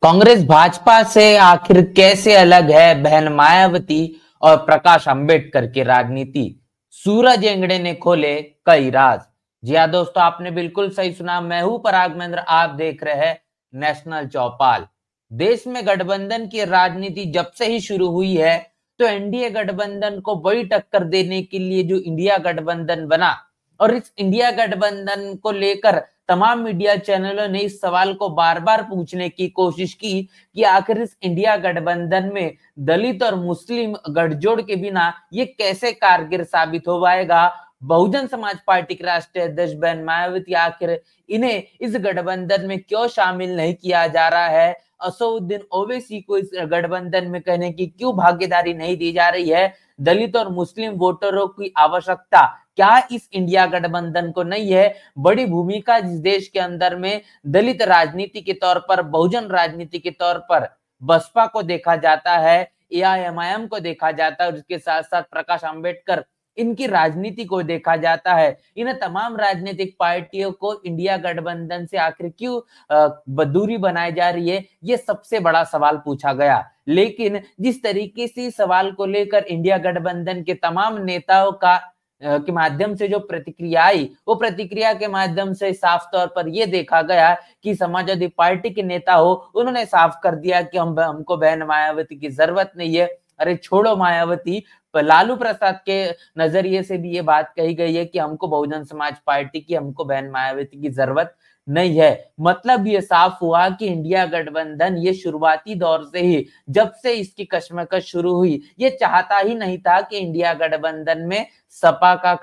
कांग्रेस भाजपा से आखिर कैसे अलग है बहन मायावती और प्रकाश अंबेडकर की राजनीति। सूरज एंगड़े ने खोले कई राज। जी हाँ दोस्तों, आपने बिल्कुल सही सुना। मैं हूं पराग महेंद्र, आप देख रहे हैं नेशनल चौपाल। देश में गठबंधन की राजनीति जब से ही शुरू हुई है तो एनडीए गठबंधन को बड़ी टक्कर देने के लिए जो इंडिया गठबंधन बना, और इस इंडिया गठबंधन को लेकर तमाम मीडिया चैनलों ने इस सवाल को बार बार पूछने की कोशिश की कि आखिर इस इंडिया गठबंधन में दलित और मुस्लिम गठजोड़ के बिना ये कैसे कारगर साबित हो पाएगा। बहुजन समाज पार्टी के राष्ट्रीय अध्यक्ष बहन मायावती आखिर इन्हें इस गठबंधन में क्यों शामिल नहीं किया जा रहा है, असदुद्दीन ओवैसी को इस गठबंधन में कहने की क्यों भागीदारी नहीं दी जा रही है, दलित और मुस्लिम वोटरों की आवश्यकता क्या इस इंडिया गठबंधन को नहीं है। बड़ी भूमिका जिस देश के अंदर में दलित राजनीति के तौर पर, बहुजन राजनीति के तौर पर बसपा को देखा जाता है, एआईएमआईएम को देखा जाता है, और इसके साथ साथ प्रकाश अंबेडकर इनकी राजनीति को देखा जाता है। इन तमाम राजनीतिक पार्टियों को इंडिया गठबंधन से आखिर क्यों दूरी बनाई जा रही है, ये सबसे बड़ा सवाल पूछा गया। लेकिन जिस तरीके से सवाल को लेकर इंडिया गठबंधन के तमाम नेताओं का के माध्यम से जो प्रतिक्रिया आई, वो प्रतिक्रिया के माध्यम से साफ तौर पर यह देखा गया कि समाजवादी पार्टी के नेता हो, उन्होंने साफ कर दिया कि हमको बहन मायावती की जरूरत नहीं है। अरे छोड़ो मायावती, लालू प्रसाद के नजरिए से भी ये बात कही गई है कि हमको बहुजन समाज पार्टी की, हमको बहन मायावती की जरूरत नहीं है। मतलब ये साफ हुआ कि इंडिया गठबंधन ये शुरुआती दौर से ही, जब से इसकी कशमकश शुरू हुई, ये चाहता ही नहीं था कि इंडिया गठबंधन में सपा का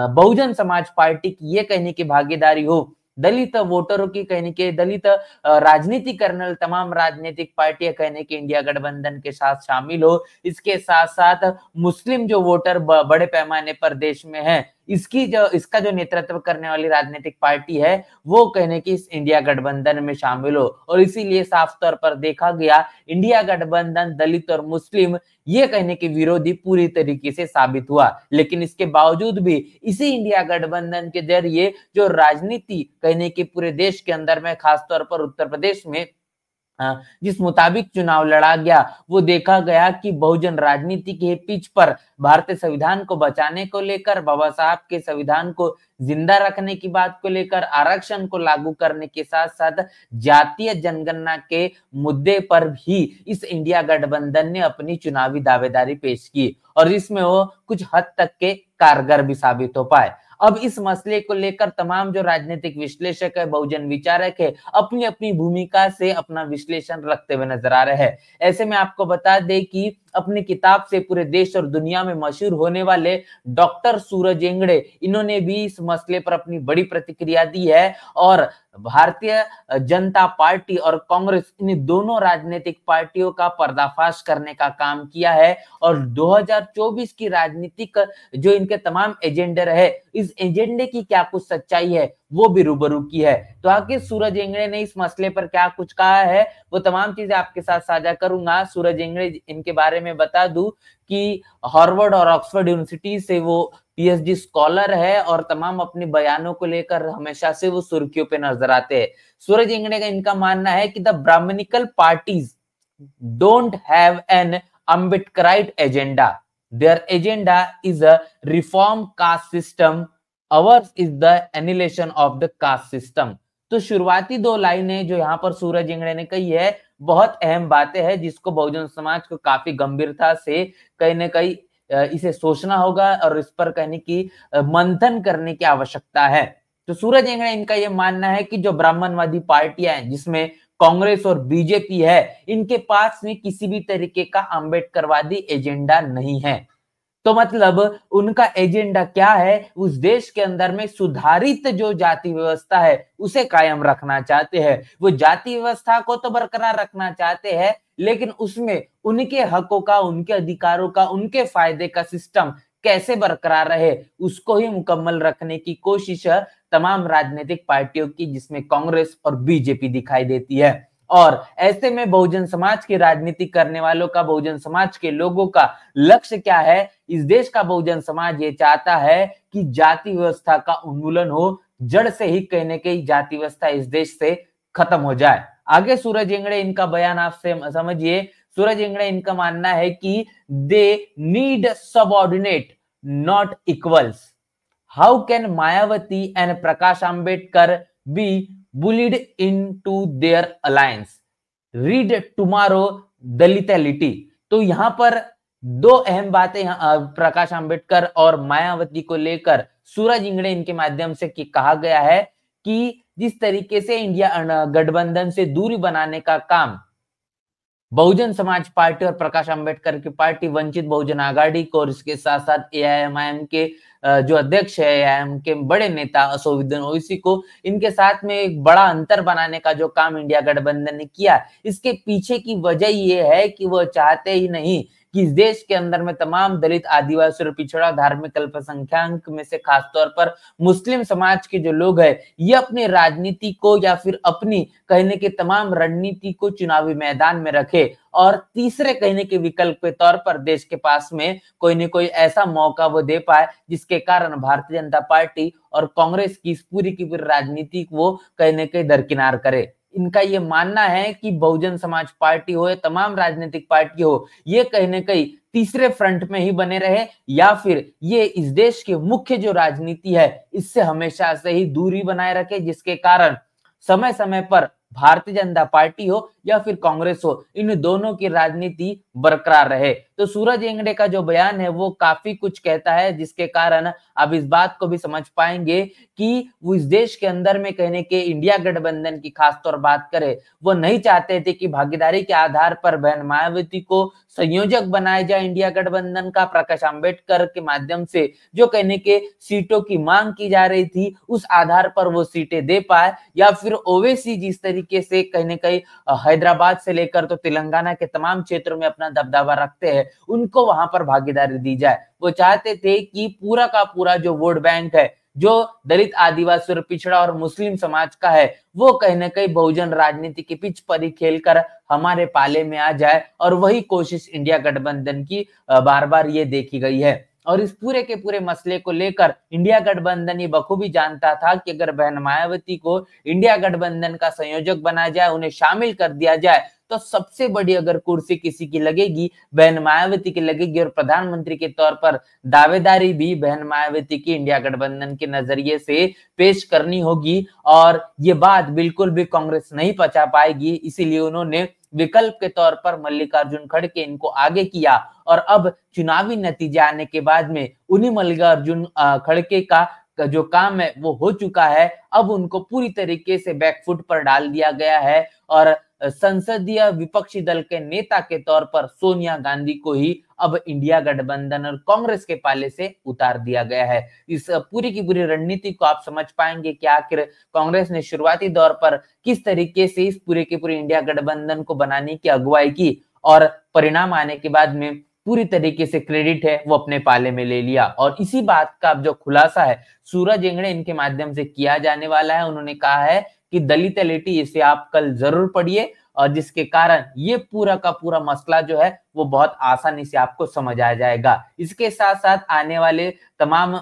बहुजन समाज पार्टी की ये कहने की भागीदारी हो, दलित वोटरों की कहने के, दलित राजनीति करने वाले तमाम राजनीतिक पार्टियां कहने की इंडिया गठबंधन के साथ शामिल हो। इसके साथ साथ मुस्लिम जो वोटर बड़े पैमाने पर देश में है, इसका जो नेतृत्व करने वाली राजनीतिक पार्टी है, वो कहने की इस इंडिया गठबंधन में शामिल हो। और इसीलिए साफ तौर पर देखा गया इंडिया गठबंधन दलित और मुस्लिम ये कहने के विरोधी पूरी तरीके से साबित हुआ। लेकिन इसके बावजूद भी इसी इंडिया गठबंधन के जरिए जो राजनीति कहने के पूरे देश के अंदर में, खासतौर पर उत्तर प्रदेश में जिस मुताबिक चुनाव लड़ा गया, वो देखा गया कि बहुजन राजनीति के पिच पर भारतीय संविधान को बचाने को लेकर, बाबा साहब के संविधान को जिंदा रखने की बात को लेकर, आरक्षण को लागू करने के साथ साथ जातीय जनगणना के मुद्दे पर भी इस इंडिया गठबंधन ने अपनी चुनावी दावेदारी पेश की, और इसमें वो कुछ हद तक के कारगर भी साबित हो पाए। अब इस मसले को लेकर तमाम जो राजनीतिक विश्लेषक है, बहुजन विचारक है, अपनी अपनी भूमिका से अपना विश्लेषण रखते हुए नजर आ रहे हैं। ऐसे में आपको बता दें कि अपनी किताब से पूरे देश और दुनिया में मशहूर होने वाले डॉक्टर सूरज एंगड़े, इन्होंने भी इस मसले पर अपनी बड़ी प्रतिक्रिया दी है, और भारतीय जनता पार्टी और कांग्रेस, इन दोनों राजनीतिक पार्टियों का पर्दाफाश करने का काम किया है, और 2024 की राजनीतिक जो इनके तमाम एजेंडे रहे, इस एजेंडे की क्या कुछ सच्चाई है वो भी रूबरू की है। तो आखिर सूरज एंगड़े ने इस मसले पर क्या कुछ कहा है, वो तमाम चीजें आपके साथ साझा करूंगा। सूरज एंगड़े, इनके बारे में बता दूं कि हार्वर्ड और ऑक्सफोर्ड यूनिवर्सिटी से वो पीएचडी स्कॉलर है, और तमाम अपने बयानों को लेकर हमेशा से वो सुर्खियों पे नजर आते हैं। सूरज एंगड़े का इनका मानना है कि the Brahmanical parties don't have an Ambedkarite agenda, their agenda is a reform caste system, ours is the annihilation of the caste system। तो शुरुआती दो लाइनें जो यहाँ पर सूरज एंगड़े ने कही है, बहुत अहम बातें हैं, जिसको बहुजन समाज को काफी गंभीरता से कहीं न कहीं इसे सोचना होगा, और इस पर कहने की मंथन करने की आवश्यकता है। तो सूरज एंगड़े, इनका यह मानना है कि जो ब्राह्मणवादी पार्टियां हैं, जिसमें कांग्रेस और बीजेपी है, इनके पास में किसी भी तरीके का अंबेडकरवादी एजेंडा नहीं है। तो मतलब उनका एजेंडा क्या है, उस देश के अंदर में सुधारित जो जाति व्यवस्था है उसे कायम रखना चाहते हैं। वो जाति व्यवस्था को तो बरकरार रखना चाहते हैं, लेकिन उसमें उनके हकों का, उनके अधिकारों का, उनके फायदे का सिस्टम कैसे बरकरार रहे, उसको ही मुकम्मल रखने की कोशिश तमाम राजनीतिक पार्टियों की, जिसमें कांग्रेस और बीजेपी दिखाई देती है। और ऐसे में बहुजन समाज की राजनीति करने वालों का, बहुजन समाज के लोगों का लक्ष्य क्या है, इस देश का बहुजन समाज ये चाहता है कि जाति व्यवस्था का उन्मूलन हो, जड़ से ही कहने की जाति व्यवस्था इस देश से खत्म हो जाए। आगे सूरज इंगड़े इनका बयान आप समझिए। सूरज इंगड़े इनका मानना है कि they need subordinate not equals. How can Mayawati and Prakash Ambedkar be built into their alliance? Read tomorrow दलितलिटी। तो यहां पर दो अहम बातें प्रकाश आंबेडकर और मायावती को लेकर सूरज इंगड़े इनके माध्यम से कहा गया है कि जिस तरीके से इंडिया गठबंधन से दूरी बनाने का काम बहुजन समाज पार्टी और प्रकाश आंबेडकर की पार्टी वंचित बहुजन आघाड़ी को और इसके साथ साथ एआईएमआईएम के जो अध्यक्ष है, एआईएमआईएम के बड़े नेता असदुद्दीन ओवैसी को, इनके साथ में एक बड़ा अंतर बनाने का जो काम इंडिया गठबंधन ने किया, इसके पीछे की वजह ये है कि वो चाहते ही नहीं कि इस देश के अंदर में तमाम दलित, आदिवासी और पिछड़ा धार्मिक अल्पसंख्याक में से खासतौर पर मुस्लिम समाज के जो लोग हैं, ये अपनी राजनीति को या फिर अपनी कहने के तमाम रणनीति को चुनावी मैदान में रखे और तीसरे कहने के विकल्प के तौर पर देश के पास में कोई न कोई ऐसा मौका वो दे पाए जिसके कारण भारतीय जनता पार्टी और कांग्रेस की इस पूरी की पूरी राजनीति को वो कहने के दरकिनार करे। इनका ये मानना है कि बहुजन समाज पार्टी हो या तमाम राजनीतिक पार्टी हो, ये कहीं न कहीं तीसरे फ्रंट में ही बने रहे या फिर ये इस देश की मुख्य जो राजनीति है इससे हमेशा से ही दूरी बनाए रखे, जिसके कारण समय समय पर भारतीय जनता पार्टी हो या फिर कांग्रेस हो, इन दोनों की राजनीति बरकरार रहे। तो सूरज इंगड़े का जो बयान है वो काफी कुछ कहता है, जिसके कारण आप इस बात को भी समझ पाएंगे कि वो इस देश के अंदर में कहने के इंडिया गठबंधन की खासतौर बात करें, वो नहीं चाहते थे कि भागीदारी के आधार पर बहन मायावती को संयोजक बनाया जाए इंडिया गठबंधन का। प्रकाश आंबेडकर के माध्यम से जो कहने के सीटों की मांग की जा रही थी, उस आधार पर वो सीटें दे पाए, या फिर ओवैसी जिस तरीके से कहीं न कहीं हैदराबाद से लेकर तो तेलंगाना के तमाम क्षेत्रों में अपना दबदबा रखते हैं, उनको वहां पर भागीदारी दी जाए। वो चाहते थे कि पूरा का पूरा जो वोट बैंक है, जो दलित, आदिवासी और पिछड़ा और मुस्लिम समाज का है, वो कहीं न कहीं बहुजन राजनीति के पिच पर ही खेलकर हमारे पाले में आ जाए, और वही कोशिश इंडिया गठबंधन की बार बार ये देखी गई है। और इस पूरे के पूरे मसले को लेकर इंडिया गठबंधन ये बखूबी जानता था कि अगर बहन मायावती को इंडिया गठबंधन का संयोजक बनाया जाए, उन्हें शामिल कर दिया जाए, तो सबसे बड़ी अगर कुर्सी किसी की लगेगी, बहन मायावती की लगेगी, और प्रधानमंत्री के तौर पर दावेदारी भी बहन मायावती की इंडिया गठबंधन के नजरिए से पेश करनी होगी। और ये बात बिल्कुल भी कांग्रेस नहीं पचा पाएगी, इसीलिए उन्होंने विकल्प के तौर पर मल्लिकार्जुन खड़गे इनको आगे किया, और अब चुनावी नतीजे आने के बाद में उन्हीं मल्लिकार्जुन खड़गे का जो काम है वो हो चुका है। अब उनको पूरी तरीके से बैकफुट पर डाल दिया गया है और संसदीय विपक्षी दल के नेता के तौर पर सोनिया गांधी को ही अब इंडिया गठबंधन और कांग्रेस के पाले से उतार दिया गया है। इस पूरी की पूरी रणनीति को आप समझ पाएंगे कि आखिर कांग्रेस ने शुरुआती दौर पर किस तरीके से इस पूरे के पूरे इंडिया गठबंधन को बनाने की अगुवाई की, और परिणाम आने के बाद में पूरी तरीके से क्रेडिट है वो अपने पाले में ले लिया। और इसी बात का जो खुलासा है सूरज इंगड़े इनके माध्यम से किया जाने वाला है। उन्होंने कहा है कि दलित लिटी, इसे आप कल जरूर पढ़िए, और जिसके कारण ये पूरा का पूरा मसला जो है वो बहुत आसानी से आपको समझ आ जाएगा। इसके साथ साथ आने वाले तमाम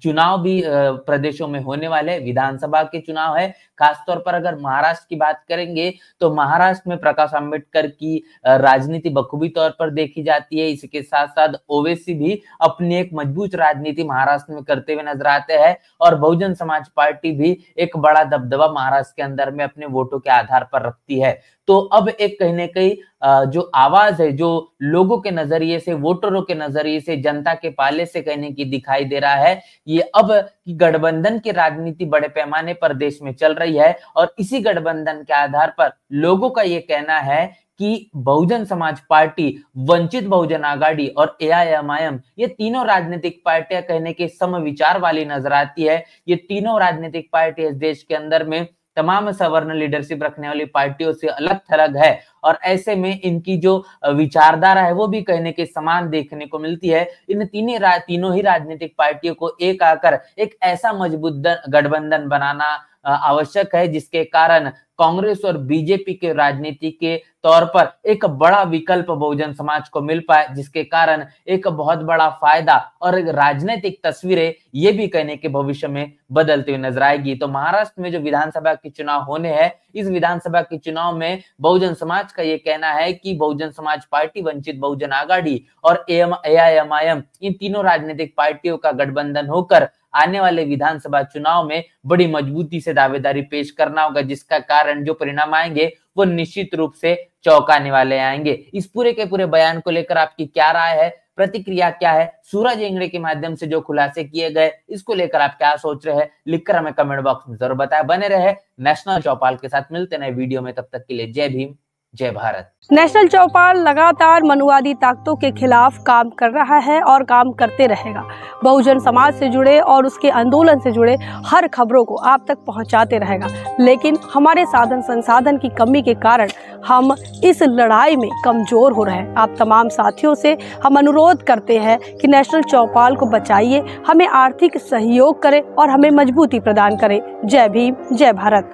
चुनाव भी प्रदेशों में होने वाले, विधानसभा के चुनाव है। खासतौर पर अगर महाराष्ट्र की बात करेंगे तो महाराष्ट्र में प्रकाश आंबेडकर की राजनीति बखूबी तौर पर देखी जाती है। इसके साथ साथ ओवैसी भी अपनी एक मजबूत राजनीति महाराष्ट्र में करते हुए नजर आते हैं, और बहुजन समाज पार्टी भी एक बड़ा दबदबा महाराष्ट्र के अंदर में अपने वोटों के आधार पर रखती है। तो अब एक कहीं न कहीं जो आवाज है, जो लोगों के नजरिए से, वोटरों के नजरिए से, जनता के पाले से कहने की दिखाई दे रहा है, ये अब की गठबंधन की राजनीति बड़े पैमाने पर देश में चल रही है। और इसी गठबंधन के आधार पर लोगों का ये कहना है कि बहुजन समाज पार्टी, वंचित बहुजन आघाड़ी और एआईएमआईएम, ये तीनों राजनीतिक पार्टियां कहने के समविचार वाली नजर आती है। ये तीनों राजनीतिक पार्टी इस देश के अंदर में तमाम सवर्ण लीडरशिप रखने वाली पार्टियों से अलग थलग है, और ऐसे में इनकी जो विचारधारा है वो भी कहने के समान देखने को मिलती है। इन तीनों ही राजनीतिक पार्टियों को एक आकर एक ऐसा मजबूत गठबंधन बनाना आवश्यक है, जिसके कारण कांग्रेस और बीजेपी के राजनीति के तौर पर एक बड़ा विकल्प बहुजन समाज को मिल पाए, जिसके कारण एक बहुत बड़ा फायदा और एक राजनीतिक तस्वीरें ये भी कहने के भविष्य में बदलती हुई नजर आएगी। तो महाराष्ट्र में जो विधानसभा के चुनाव होने हैं, इस विधानसभा के चुनाव में बहुजन समाज का ये कहना है कि बहुजन समाज पार्टी, वंचित बहुजन आघाड़ी और एआईएमआईएम, इन तीनों राजनीतिक पार्टियों का गठबंधन होकर आने वाले विधानसभा चुनाव में बड़ी मजबूती से दावेदारी पेश करना होगा, जिसका कारण जो परिणाम आएंगे वो निश्चित रूप से चौंकाने वाले आएंगे। इस पूरे के पूरे बयान को लेकर आपकी क्या राय है, प्रतिक्रिया क्या है? सूरज एंगड़े के माध्यम से जो खुलासे किए गए, इसको लेकर आप क्या सोच रहे हैं? लिखकर हमें कमेंट बॉक्स में जरूर बताएं। बने रहे नेशनल चौपाल के साथ, मिलते नए वीडियो में, तब तक के लिए जय भीम, जय भारत। नेशनल चौपाल लगातार मनुवादी ताकतों के खिलाफ काम कर रहा है और काम करते रहेगा। बहुजन समाज से जुड़े और उसके आंदोलन से जुड़े हर खबरों को आप तक पहुंचाते रहेगा, लेकिन हमारे साधन संसाधन की कमी के कारण हम इस लड़ाई में कमजोर हो रहे हैं। आप तमाम साथियों से हम अनुरोध करते हैं कि नेशनल चौपाल को बचाइए, हमें आर्थिक सहयोग करें और हमें मजबूती प्रदान करें। जय भीम, जय भारत।